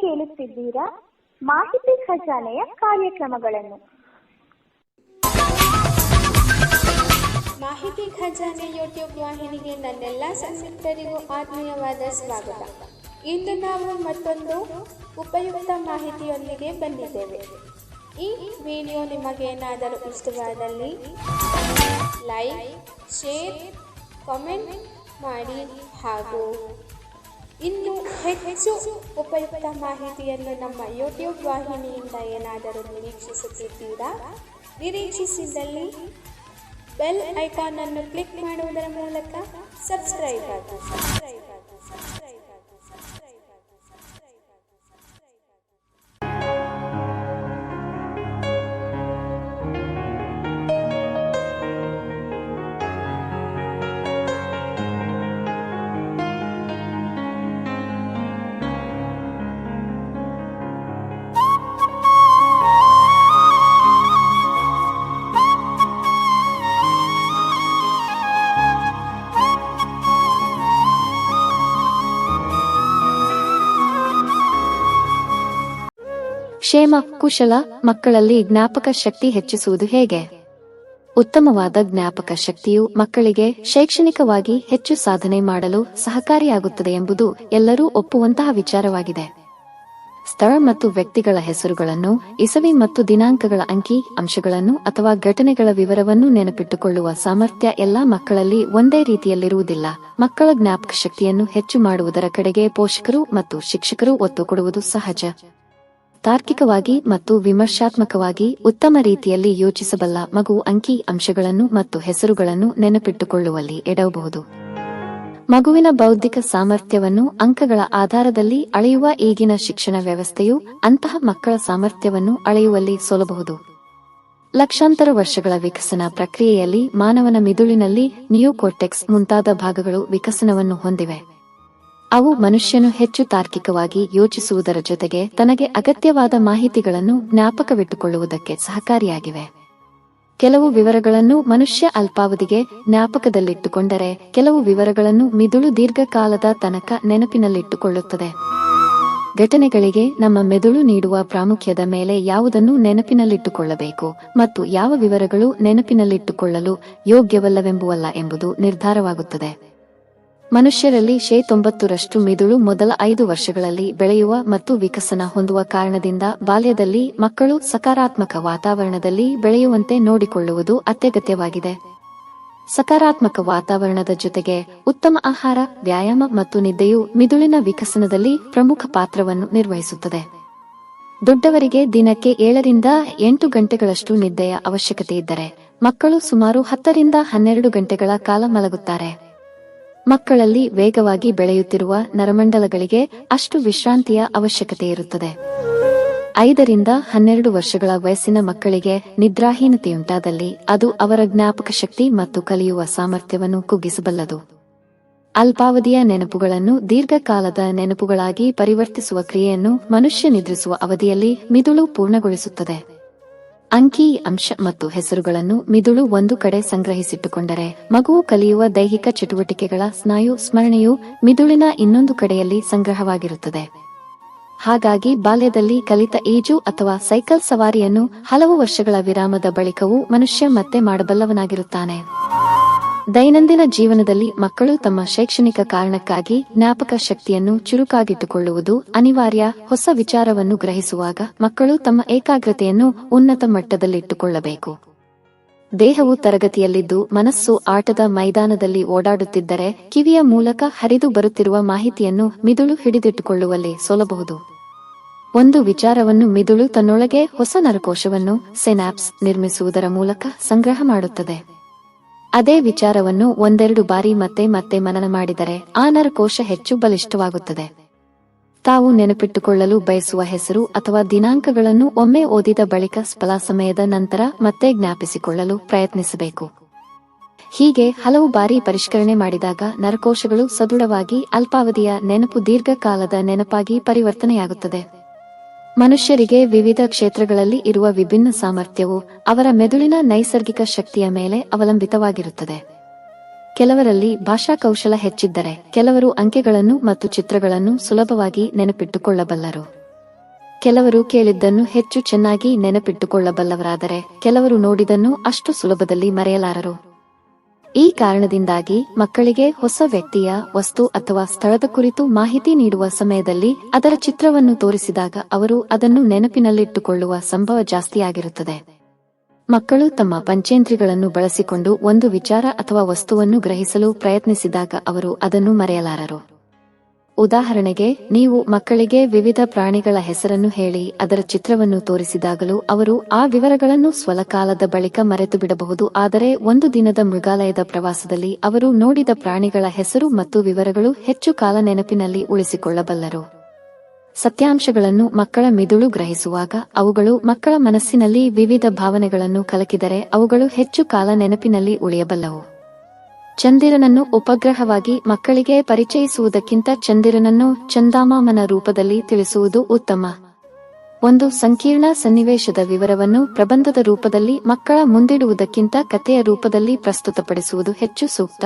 ಕೇಳುತ್ತಿದ್ದೀರಾ ಮಾಹಿತಿ ಖಜಾನೆಯ ಕಾರ್ಯಕ್ರಮಗಳನ್ನು. ಮಾಹಿತಿ ಖಜಾನೆ ಯೂಟ್ಯೂಬ್ ವಾಹಿನಿಗೆ ನನ್ನೆಲ್ಲ ಸಂಯುಕ್ತರಿಗೂ ಆತ್ಮೀಯವಾದ ಸ್ವಾಗತ. ಇಂದು ನಾವು ಮತ್ತೊಂದು ಉಪಯುಕ್ತ ಮಾಹಿತಿಯೊಂದಿಗೆ ಬಂದಿದ್ದೇವೆ. ಈ ವಿಡಿಯೋ ನಿಮಗೇನಾದರೂ ಇಷ್ಟವಾದಲ್ಲಿ ಲೈಕ್, ಶೇರ್, ಕಾಮೆಂಟ್ ಮಾಡಿ ಹಾಗೂ ಇನ್ನು ಹೆಚ್ಚು ಉಪಯುಕ್ತ ಮಾಹಿತಿಯನ್ನು ನಮ್ಮ ಯೂಟ್ಯೂಬ್ ವಾಹಿನಿಯಿಂದ ಏನಾದರೂ ನಿರೀಕ್ಷಿಸುತ್ತಿದ್ದೀರಾ? ನಿರೀಕ್ಷಿಸಿದಲ್ಲಿ ಬೆಲ್ ಐಕಾನ್ ಅನ್ನು ಕ್ಲಿಕ್ ಮಾಡುವುದರ ಮೂಲಕ ಸಬ್ಸ್ಕ್ರೈಬ್ ಆಗಿ. ಕ್ಷೇಮ ಕುಶಲ ಮಕ್ಕಳಲ್ಲಿ ಜ್ಞಾಪಕ ಶಕ್ತಿ ಹೆಚ್ಚಿಸುವುದು ಹೇಗೆ? ಉತ್ತಮವಾದ ಜ್ಞಾಪಕ ಶಕ್ತಿಯು ಮಕ್ಕಳಿಗೆ ಶೈಕ್ಷಣಿಕವಾಗಿ ಹೆಚ್ಚು ಸಾಧನೆ ಮಾಡಲು ಸಹಕಾರಿಯಾಗುತ್ತದೆ ಎಂಬುದು ಎಲ್ಲರೂ ಒಪ್ಪುವಂತಹ ವಿಚಾರವಾಗಿದೆ. ಸ್ಥಳ ಮತ್ತು ವ್ಯಕ್ತಿಗಳ ಹೆಸರುಗಳನ್ನು, ಇಸವಿ ಮತ್ತು ದಿನಾಂಕಗಳ ಅಂಕಿ ಅಂಶಗಳನ್ನು ಅಥವಾ ಘಟನೆಗಳ ವಿವರವನ್ನು ನೆನಪಿಟ್ಟುಕೊಳ್ಳುವ ಸಾಮರ್ಥ್ಯ ಎಲ್ಲಾ ಮಕ್ಕಳಲ್ಲಿ ಒಂದೇ ರೀತಿಯಲ್ಲಿರುವುದಿಲ್ಲ. ಮಕ್ಕಳ ಜ್ಞಾಪಕ ಶಕ್ತಿಯನ್ನು ಹೆಚ್ಚು ಮಾಡುವುದರ ಕಡೆಗೆ ಪೋಷಕರು ಮತ್ತು ಶಿಕ್ಷಕರು ಒತ್ತು ಕೊಡುವುದು ಸಹಜ. ತಾರ್ಕಿಕವಾಗಿ ಮತ್ತು ವಿಮರ್ಶಾತ್ಮಕವಾಗಿ ಉತ್ತಮ ರೀತಿಯಲ್ಲಿ ಯೋಚಿಸಬಲ್ಲ ಮಗು ಅಂಕಿ ಅಂಶಗಳನ್ನು ಮತ್ತು ಹೆಸರುಗಳನ್ನು ನೆನಪಿಟ್ಟುಕೊಳ್ಳುವಲ್ಲಿ ಎಡವಬಹುದು. ಮಗುವಿನ ಬೌದ್ಧಿಕ ಸಾಮರ್ಥ್ಯವನ್ನು ಅಂಕಗಳ ಆಧಾರದಲ್ಲಿ ಅಳೆಯುವ ಈಗಿನ ಶಿಕ್ಷಣ ವ್ಯವಸ್ಥೆಯು ಅಂತಹ ಮಕ್ಕಳ ಸಾಮರ್ಥ್ಯವನ್ನು ಅಳೆಯುವಲ್ಲಿ ಸೋಲಬಹುದು. ಲಕ್ಷಾಂತರ ವರ್ಷಗಳ ವಿಕಸನ ಪ್ರಕ್ರಿಯೆಯಲ್ಲಿ ಮಾನವನ ಮಿದುಳಿನಲ್ಲಿ ನಿಯೋಕೋರ್ಟೆಕ್ಸ್ ಮುಂತಾದ ಭಾಗಗಳು ವಿಕಸನವನ್ನು ಹೊಂದಿವೆ. ಅವು ಮನುಷ್ಯನು ಹೆಚ್ಚು ತಾರ್ಕಿಕವಾಗಿ ಯೋಚಿಸುವುದರ ಜೊತೆಗೆ ತನಗೆ ಅಗತ್ಯವಾದ ಮಾಹಿತಿಗಳನ್ನು ಜ್ಞಾಪಕವಿಟ್ಟುಕೊಳ್ಳುವುದಕ್ಕೆ ಸಹಕಾರಿಯಾಗಿವೆ. ಕೆಲವು ವಿವರಗಳನ್ನು ಮನುಷ್ಯ ಅಲ್ಪಾವಧಿಗೆ ಜ್ಞಾಪಕದಲ್ಲಿಟ್ಟುಕೊಂಡರೆ ಕೆಲವು ವಿವರಗಳನ್ನು ಮಿದುಳು ದೀರ್ಘಕಾಲದ ತನಕ ನೆನಪಿನಲ್ಲಿಟ್ಟುಕೊಳ್ಳುತ್ತದೆ. ಘಟನೆಗಳಿಗೆ ನಮ್ಮ ಮೆದುಳು ನೀಡುವ ಪ್ರಾಮುಖ್ಯದ ಮೇಲೆ ಯಾವುದನ್ನು ನೆನಪಿನಲ್ಲಿಟ್ಟುಕೊಳ್ಳಬೇಕು ಮತ್ತು ಯಾವ ವಿವರಗಳು ನೆನಪಿನಲ್ಲಿಟ್ಟುಕೊಳ್ಳಲು ಯೋಗ್ಯವಲ್ಲವೆಂಬುವಲ್ಲ ಎಂಬುದು ನಿರ್ಧಾರವಾಗುತ್ತದೆ. ಮನುಷ್ಯರಲ್ಲಿ 90% ಮಿದುಳು ಮೊದಲ 5 ವರ್ಷಗಳಲ್ಲಿ ಬೆಳೆಯುವ ಮತ್ತು ವಿಕಸನ ಹೊಂದುವ ಕಾರಣದಿಂದ ಬಾಲ್ಯದಲ್ಲಿ ಮಕ್ಕಳು ಸಕಾರಾತ್ಮಕ ವಾತಾವರಣದಲ್ಲಿ ಬೆಳೆಯುವಂತೆ ನೋಡಿಕೊಳ್ಳುವುದು ಅತ್ಯಗತ್ಯವಾಗಿದೆ. ಸಕಾರಾತ್ಮಕ ವಾತಾವರಣದ ಜೊತೆಗೆ ಉತ್ತಮ ಆಹಾರ, ವ್ಯಾಯಾಮ ಮತ್ತು ನಿದ್ದೆಯು ಮಿದುಳಿನ ವಿಕಸನದಲ್ಲಿ ಪ್ರಮುಖ ಪಾತ್ರವನ್ನು ನಿರ್ವಹಿಸುತ್ತದೆ. ದೊಡ್ಡವರಿಗೆ ದಿನಕ್ಕೆ 7 ರಿಂದ 8 ಗಂಟೆಗಳಷ್ಟು ನಿದ್ದೆಯ ಅವಶ್ಯಕತೆ ಇದ್ದರೆ ಮಕ್ಕಳು ಸುಮಾರು 10 ರಿಂದ 12 ಗಂಟೆಗಳ ಕಾಲ ಮಲಗುತ್ತಾರೆ. ಮಕ್ಕಳಲ್ಲಿ ವೇಗವಾಗಿ ಬೆಳೆಯುತ್ತಿರುವ ನರಮಂಡಲಗಳಿಗೆ ಅಷ್ಟು ವಿಶ್ರಾಂತಿಯ ಅವಶ್ಯಕತೆ ಇರುತ್ತದೆ. 5 ರಿಂದ 12 ವರ್ಷಗಳ ವಯಸ್ಸಿನ ಮಕ್ಕಳಿಗೆ ನಿದ್ರಾಹೀನತೆಯುಂಟಾದಲ್ಲಿ ಅದು ಅವರ ಜ್ಞಾಪಕ ಶಕ್ತಿ ಮತ್ತು ಕಲಿಯುವ ಸಾಮರ್ಥ್ಯವನ್ನು ಕುಗ್ಗಿಸಬಲ್ಲದು. ಅಲ್ಪಾವಧಿಯ ನೆನಪುಗಳನ್ನು ದೀರ್ಘಕಾಲದ ನೆನಪುಗಳಾಗಿ ಪರಿವರ್ತಿಸುವ ಕ್ರಿಯೆಯನ್ನು ಮನುಷ್ಯ ನಿದ್ರಿಸುವ ಅವಧಿಯಲ್ಲಿ ಮಿದುಳು ಪೂರ್ಣಗೊಳಿಸುತ್ತದೆ. ಅಂಕಿ ಅಂಶ ಮತ್ತು ಹೆಸರುಗಳನ್ನು ಮಿದುಳು ಒಂದು ಕಡೆ ಸಂಗ್ರಹಿಸಿಟ್ಟುಕೊಂಡರೆ ಮಗುವು ಕಲಿಯುವ ದೈಹಿಕ ಚಟುವಟಿಕೆಗಳ ಸ್ನಾಯು ಸ್ಮರಣೆಯು ಮಿದುಳಿನ ಇನ್ನೊಂದು ಕಡೆಯಲ್ಲಿ ಸಂಗ್ರಹವಾಗಿರುತ್ತದೆ. ಹಾಗಾಗಿ ಬಾಲ್ಯದಲ್ಲಿ ಕಲಿತ ಈಜು ಅಥವಾ ಸೈಕಲ್ ಸವಾರಿಯನ್ನು ಹಲವು ವರ್ಷಗಳ ವಿರಾಮದ ಬಳಿಕವೂ ಮನುಷ್ಯ ಮತ್ತೆ ಮಾಡಬಲ್ಲವನಾಗಿರುತ್ತಾನೆ. ದೈನಂದಿನ ಜೀವನದಲ್ಲಿ ಮಕ್ಕಳು ತಮ್ಮ ಶೈಕ್ಷಣಿಕ ಕಾರಣಕ್ಕಾಗಿ ಜ್ಞಾಪಕ ಶಕ್ತಿಯನ್ನು ಚುರುಕಾಗಿಟ್ಟುಕೊಳ್ಳುವುದು ಅನಿವಾರ್ಯ. ಹೊಸ ವಿಚಾರವನ್ನು ಗ್ರಹಿಸುವಾಗ ಮಕ್ಕಳು ತಮ್ಮ ಏಕಾಗ್ರತೆಯನ್ನು ಉನ್ನತ ಮಟ್ಟದಲ್ಲಿಟ್ಟುಕೊಳ್ಳಬೇಕು. ದೇಹವು ತರಗತಿಯಲ್ಲಿದ್ದು ಮನಸ್ಸು ಆಟದ ಮೈದಾನದಲ್ಲಿ ಓಡಾಡುತ್ತಿದ್ದರೆ ಕಿವಿಯ ಮೂಲಕ ಹರಿದು ಬರುತ್ತಿರುವ ಮಾಹಿತಿಯನ್ನು ಮಿದುಳು ಹಿಡಿದಿಟ್ಟುಕೊಳ್ಳುವಲ್ಲಿ ಸೋಲಬಹುದು. ಒಂದು ವಿಚಾರವನ್ನು ಮಿದುಳು ತನ್ನೊಳಗೆ ಹೊಸ ನರಕೋಶವನ್ನು ಸಿನಾಪ್ಸ್ ನಿರ್ಮಿಸುವುದರ ಮೂಲಕ ಸಂಗ್ರಹ ಮಾಡುತ್ತದೆ. ಅದೇ ವಿಚಾರವನ್ನು 1-2 ಬಾರಿ ಮತ್ತೆ ಮತ್ತೆ ಮನನ ಮಾಡಿದರೆ ಆ ನರಕೋಶ ಹೆಚ್ಚು ಬಲಿಷ್ಠವಾಗುತ್ತದೆ. ತಾವು ನೆನಪಿಟ್ಟುಕೊಳ್ಳಲು ಬಯಸುವ ಹೆಸರು ಅಥವಾ ದಿನಾಂಕಗಳನ್ನು ಒಮ್ಮೆ ಓದಿದ ಬಳಿಕ ಸ್ವಲ್ಪ ಸಮಯದ ನಂತರ ಮತ್ತೆ ಜ್ಞಾಪಿಸಿಕೊಳ್ಳಲು ಪ್ರಯತ್ನಿಸಬೇಕು. ಹೀಗೆ ಹಲವು ಬಾರಿ ಪರಿಷ್ಕರಣೆ ಮಾಡಿದಾಗ ನರಕೋಶಗಳು ಸದೃಢವಾಗಿ ಅಲ್ಪಾವಧಿಯ ನೆನಪು ದೀರ್ಘಕಾಲದ ನೆನಪಾಗಿ ಪರಿವರ್ತನೆಯಾಗುತ್ತದೆ. ಮನುಷ್ಯರಿಗೆ ವಿವಿಧ ಕ್ಷೇತ್ರಗಳಲ್ಲಿ ಇರುವ ವಿಭಿನ್ನ ಸಾಮರ್ಥ್ಯವು ಅವರ ಮೆದುಳಿನ ನೈಸರ್ಗಿಕ ಶಕ್ತಿಯ ಮೇಲೆ ಅವಲಂಬಿತವಾಗಿರುತ್ತದೆ. ಕೆಲವರಲ್ಲಿ ಭಾಷಾ ಕೌಶಲ ಹೆಚ್ಚಿದ್ದರೆ ಕೆಲವರು ಅಂಕೆಗಳನ್ನು ಮತ್ತು ಚಿತ್ರಗಳನ್ನು ಸುಲಭವಾಗಿ ನೆನಪಿಟ್ಟುಕೊಳ್ಳಬಲ್ಲರು. ಕೆಲವರು ಕೇಳಿದ್ದನ್ನು ಹೆಚ್ಚು ಚೆನ್ನಾಗಿ ನೆನಪಿಟ್ಟುಕೊಳ್ಳಬಲ್ಲವರಾದರೆ ಕೆಲವರು ನೋಡಿದನ್ನು ಅಷ್ಟು ಸುಲಭದಲ್ಲಿ ಮರೆಯಲಾರರು. ಈ ಕಾರಣದಿಂದಾಗಿ ಮಕ್ಕಳಿಗೆ ಹೊಸ ವ್ಯಕ್ತಿಯ, ವಸ್ತು ಅಥವಾ ಸ್ಥಳದ ಕುರಿತು ಮಾಹಿತಿ ನೀಡುವ ಸಮಯದಲ್ಲಿ ಅದರ ಚಿತ್ರವನ್ನು ತೋರಿಸಿದಾಗ ಅವರು ಅದನ್ನು ನೆನಪಿನಲ್ಲಿಟ್ಟುಕೊಳ್ಳುವ ಸಂಭವ ಜಾಸ್ತಿಯಾಗಿರುತ್ತದೆ. ಮಕ್ಕಳು ತಮ್ಮ ಪಂಚೇಂದ್ರಿಯಗಳನ್ನು ಬಳಸಿಕೊಂಡು ಒಂದು ವಿಚಾರ ಅಥವಾ ವಸ್ತುವನ್ನು ಗ್ರಹಿಸಲು ಪ್ರಯತ್ನಿಸಿದಾಗ ಅವರು ಅದನ್ನು ಮರೆಯಲಾರರು. ಉದಾಹರಣೆಗೆ, ನೀವು ಮಕ್ಕಳಿಗೆ ವಿವಿಧ ಪ್ರಾಣಿಗಳ ಹೆಸರನ್ನು ಹೇಳಿ ಅದರ ಚಿತ್ರವನ್ನು ತೋರಿಸಿದಾಗಲೂ ಅವರು ಆ ವಿವರಗಳನ್ನು ಸ್ವಲ್ಪಕಾಲದ ಬಳಿಕ ಮರೆತು ಬಿಡಬಹುದು. ಆದರೆ ಒಂದು ದಿನದ ಮೃಗಾಲಯದ ಪ್ರವಾಸದಲ್ಲಿ ಅವರು ನೋಡಿದ ಪ್ರಾಣಿಗಳ ಹೆಸರು ಮತ್ತು ವಿವರಗಳು ಹೆಚ್ಚು ಕಾಲ ನೆನಪಿನಲ್ಲಿ ಉಳಿಸಿಕೊಳ್ಳಬಲ್ಲರು. ಸತ್ಯಾಂಶಗಳನ್ನು ಮಕ್ಕಳ ಮಿದುಳು ಗ್ರಹಿಸುವಾಗ ಅವುಗಳು ಮಕ್ಕಳ ಮನಸ್ಸಿನಲ್ಲಿ ವಿವಿಧ ಭಾವನೆಗಳನ್ನು ಕಲಕಿದರೆ ಅವುಗಳು ಹೆಚ್ಚು ಕಾಲ ನೆನಪಿನಲ್ಲಿ ಉಳಿಯಬಲ್ಲವು. ಚಂದಿರನನ್ನು ಉಪಗ್ರಹವಾಗಿ ಮಕ್ಕಳಿಗೆ ಪರಿಚಯಿಸುವುದಕ್ಕಿಂತ ಚಂದಿರನನ್ನು ಚಂದಮಾಮನ ರೂಪದಲ್ಲಿ ತಿಳಿಸುವುದು ಉತ್ತಮ. ಒಂದು ಸಂಕೀರ್ಣ ಸನ್ನಿವೇಶದ ವಿವರವನ್ನು ಪ್ರಬಂಧದ ರೂಪದಲ್ಲಿ ಮಕ್ಕಳ ಮುಂದಿಡುವುದಕ್ಕಿಂತ ಕಥೆಯ ರೂಪದಲ್ಲಿ ಪ್ರಸ್ತುತಪಡಿಸುವುದು ಹೆಚ್ಚು ಸೂಕ್ತ.